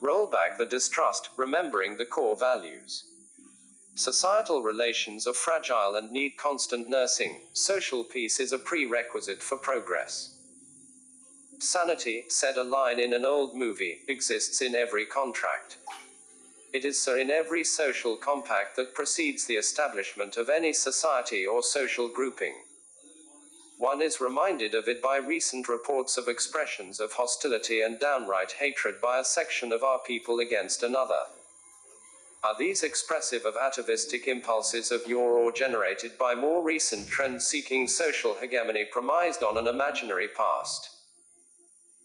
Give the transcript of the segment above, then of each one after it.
Rollback the distrust, remembering the core values. Societal relations are fragile and need constant nursing. Social peace is a prerequisite for progress. Sanity, said a line in an old movie, exists in every contract. It is so in every social compact that precedes the establishment of any society or social grouping. One is reminded of it by recent reports of expressions of hostility and downright hatred by a section of our people against another. Are these expressive of atavistic impulses of yore or generated by more recent trend-seeking social hegemony premised on an imaginary past?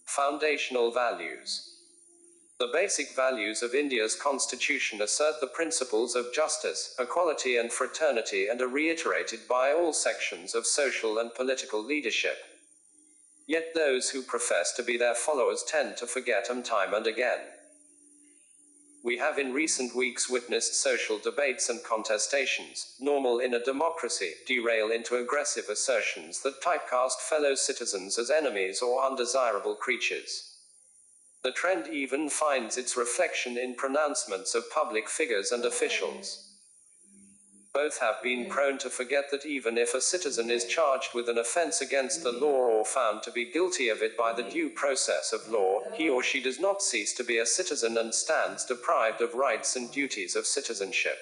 Foundational values. The basic values of India's constitution assert the principles of justice, equality and fraternity and are reiterated by all sections of social and political leadership. Yet those who profess to be their followers tend to forget them time and again. We have in recent weeks witnessed social debates and contestations, normal in a democracy, derail into aggressive assertions that typecast fellow citizens as enemies or undesirable creatures. The trend even finds its reflection in pronouncements of public figures and officials. Both have been prone to forget that even if a citizen is charged with an offense against the law or found to be guilty of it by the due process of law, he or she does not cease to be a citizen and stands deprived of rights and duties of citizenship.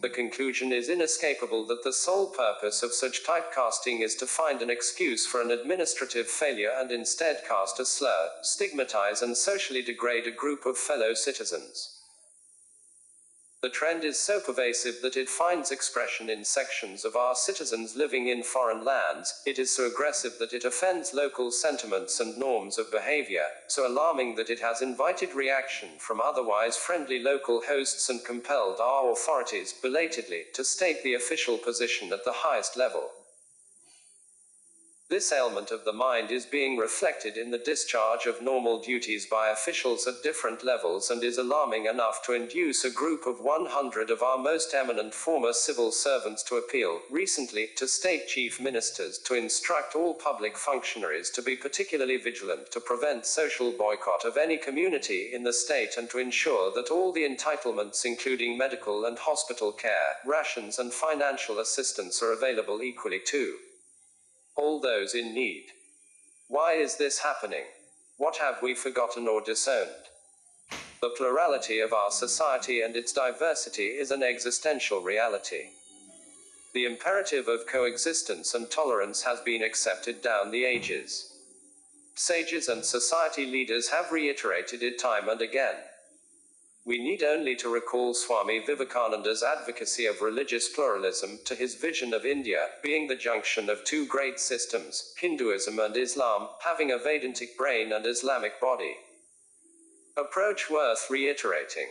The conclusion is inescapable that the sole purpose of such typecasting is to find an excuse for an administrative failure and instead cast a slur, stigmatize and socially degrade a group of fellow citizens. The trend is so pervasive that it finds expression in sections of our citizens living in foreign lands. It is so aggressive that it offends local sentiments and norms of behavior, so alarming that it has invited reaction from otherwise friendly local hosts and compelled our authorities, belatedly, to state the official position at the highest level. This ailment of the mind is being reflected in the discharge of normal duties by officials at different levels and is alarming enough to induce a group of 100 of our most eminent former civil servants to appeal, recently, to state chief ministers to instruct all public functionaries to be particularly vigilant to prevent social boycott of any community in the state and to ensure that all the entitlements including medical and hospital care, rations and financial assistance are available equally to all those in need. Why is this happening? What have we forgotten or disowned? The plurality of our society and its diversity is an existential reality. The imperative of coexistence and tolerance has been accepted down the ages. Sages and society leaders have reiterated it time and again. We need only to recall Swami Vivekananda's advocacy of religious pluralism to his vision of India being the junction of two great systems, Hinduism and Islam, having a Vedantic brain and Islamic body. Approach worth reiterating.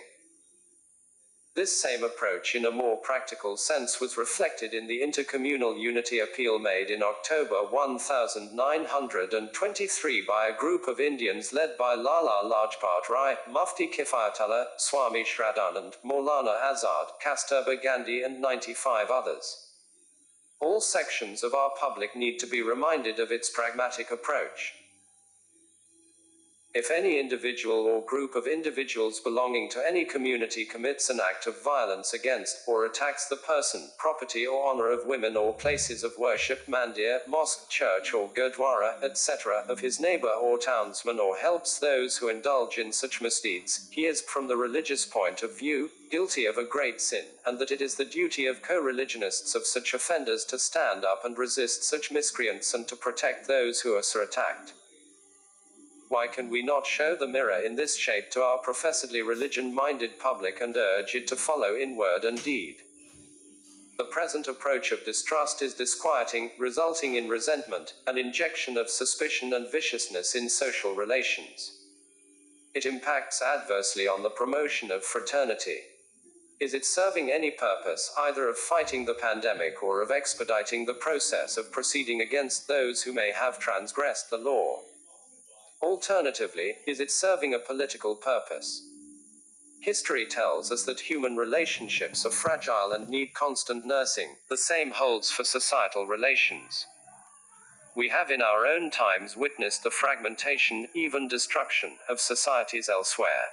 This same approach in a more practical sense was reflected in the intercommunal unity appeal made in October 1923 by a group of Indians led by Lala Lajpat Rai, Mufti Kifayatullah, Swami Shraddhanand, Maulana Azad, Kasturba Gandhi and 95 others. All sections of our public need to be reminded of its pragmatic approach. If any individual or group of individuals belonging to any community commits an act of violence against, or attacks the person, property or honor of women or places of worship, mandir, mosque, church or gurdwara, etc., of his neighbor or townsman or helps those who indulge in such misdeeds, he is, from the religious point of view, guilty of a great sin, and that it is the duty of co-religionists of such offenders to stand up and resist such miscreants and to protect those who are so attacked. Why can we not show the mirror in this shape to our professedly religion-minded public and urge it to follow in word and deed? The present approach of distrust is disquieting, resulting in resentment, an injection of suspicion and viciousness in social relations. It impacts adversely on the promotion of fraternity. Is it serving any purpose, either of fighting the pandemic or of expediting the process of proceeding against those who may have transgressed the law? Alternatively, is it serving a political purpose? History tells us that human relationships are fragile and need constant nursing. The same holds for societal relations. We have in our own times witnessed the fragmentation, even destruction, of societies elsewhere.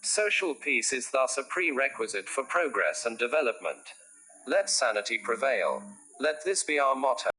Social peace is thus a prerequisite for progress and development. Let sanity prevail. Let this be our motto.